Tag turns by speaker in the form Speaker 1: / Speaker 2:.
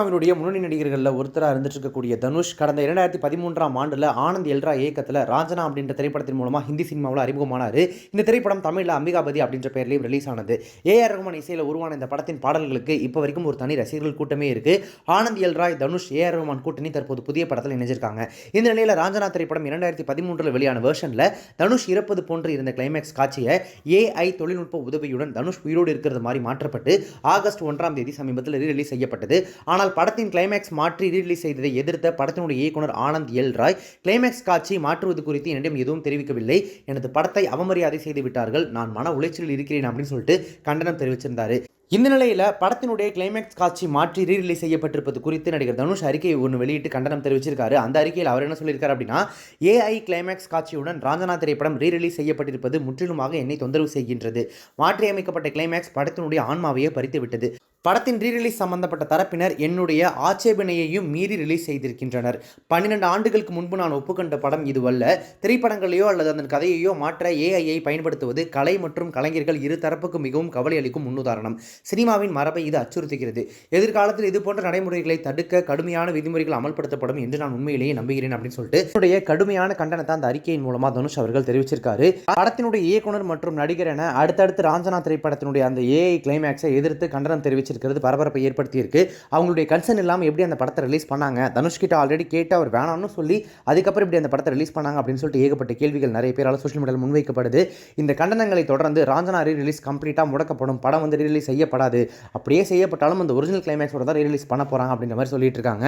Speaker 1: அவருடைய முன்னணி நடிகர்களில் ஒருத்தராக இருந்துட்டு இருக்கக்கூடிய தனுஷ் கடந்த 2013ஆம் ஆண்டில் ஆனந்த் எல்ரா இயக்கத்தில் ராஞ்சனா அப்படின்ற திரைப்படத்தின் மூலமாக ஹிந்தி சினிமாவில் அறிமுகமானார். இந்த திரைப்படம் தமிழில் அம்பிகாபதி அப்படின்ற பெயர்லேயும் ரிலீஸ் ஆனது. ஏஆர் ரஹ்மான் இசையில் உருவான இந்த படத்தின் பாடல்களுக்கு இப்போ வரைக்கும் ஒரு தனி ரசிகர்கள் கூட்டமே இருக்கு. ஆனந்த் எல்ராய், தனுஷ், ஏஆர் ரஹ்மான் கூட்டணி தற்போது புதிய படத்தில் இணைஞ்சிருக்காங்க. இந்த நிலையில் ராஞ்சனா திரைப்படம் 2013 வெளியான வெர்ஷனில் தனுஷ் இறப்பது போன்று இருந்த கிளைமேக்ஸ் காட்சியை ஏஐ தொழில்நுட்ப உதவியுடன் தனுஷ் உயிரோடு இருக்கிறது மாதிரி மாற்றப்பட்டு ஆகஸ்ட் 1ஆம் தேதி சமீபத்தில் ரிலீஸ் செய்யப்பட்டது. ஆனால் படத்தின் கிளைமேக்ஸ் மாற்றி ரீரிலீஸ் செய்ததை எதிர்த்த படத்தினுடைய இயக்குனர் ஆனந்த் எல் ராய் கிளைமேக்ஸ் காட்சி மாற்றுவது குறித்து என்னிடம் எதுவும் தெரிவிக்கவில்லை, எனது படத்தை அவமரியாதை செய்து விட்டார்கள், நான் மன உளைச்சலில் இருக்கிறேன் அப்படின்னு சொல்லிட்டு கண்டனம் தெரிவிச்சிருந்தாரு. இந்த நிலையில் படத்தினுடைய கிளைமேக்ஸ் காட்சி மாற்றி ரீரிலீஸ் செய்யப்பட்டிருப்பது குறித்து நடிகர் தனுஷ் அறிக்கை ஒன்று வெளியிட்டு கண்டனம் தெரிவிச்சிருக்காரு. அந்த அறிக்கையில் அவர் என்ன சொல்லியிருக்காரு அப்படின்னா, ஏஐ கிளைமேக்ஸ் காட்சியுடன் ராஞ்சனா திரைப்படம் ரீரிலீஸ் செய்யப்பட்டிருப்பது முற்றிலுமாக என்னை தொந்தரவு செய்கின்றது. மாற்றியமைக்கப்பட்ட கிளைமேக்ஸ் படத்தினுடைய ஆன்மாவையே பறித்து விட்டது. படத்தின் ரீரிலீஸ் சம்பந்தப்பட்ட தரப்பினர் என்னுடைய ஆட்சேபனையையும் மீறி ரிலீஸ் செய்திருக்கின்றனர். 12 ஆண்டுகளுக்கு முன்பு நான் ஒப்புக்கொண்ட படம் இதுவல்ல. திரைப்படங்களையோ அல்லது அதன் கதையையோ மாற்ற ஏஐயை பயன்படுத்துவது கலை மற்றும் கலைஞர்கள் இரு தரப்புக்கு மிகவும் கவலை அளிக்கும் முன்னுதாரணம். சினிமாவின் மரபை இது அச்சுறுத்துகிறது. எதிர்காலத்தில் இதுபோன்ற நடைமுறைகளை தடுக்க கடுமையான விதிமுறைகள் அமல்படுத்தப்படும் என்று நான் உண்மையிலேயே நம்புகிறேன் அப்படின்னு சொல்லிட்டு என்னுடைய கடுமையான கண்டனத்தை அந்த அறிக்கையின் மூலமாக தனுஷ் அவர்கள் தெரிவிச்சிருக்காரு. படத்தினுடைய இயக்குனர் மற்றும் நடிகர் என அடுத்தடுத்து ராஞ்சனா திரைப்படத்தினுடைய அந்த ஏஐ கிளைமேக்ஸை எதிர்த்து கண்டனம் தெரிவிச்சிருக்கிறது பரபரப்பை ஏற்படுத்தியிருக்கு. அவங்களுடைய கன்சர்ன் இல்லாமல் எப்படி அந்த படத்தை ரிலீஸ் பண்ணாங்க, தனுஷ் கிட்ட ஆல்ரெடி கேட்டு அவர் வேணாம்னு சொல்லி அதுக்கப்புறம் இப்படி அந்த படத்தை ரிலீஸ் பண்ணாங்க அப்படின்னு சொல்லிட்டு ஏகப்பட்ட கேள்விகள் நிறைய பேரால் சோஷியல் மீடியாவில் முன்வைக்கப்படுது. இந்த கண்டனங்களை தொடர்ந்து ராஞ்சனா ரீரிலீஸ் கம்ப்ளீட்டாக முடக்கப்படும், படம் வந்து ரீரிலீஸ் செய்யப்படாது, அப்படியே செய்யப்பட்டாலும் அந்த ஒரிஜினல் கிளைமேக்ஸோட தான் ரீரிலீஸ் பண்ண போகிறாங்க அப்படின்ற மாதிரி சொல்லிட்டு இருக்காங்க.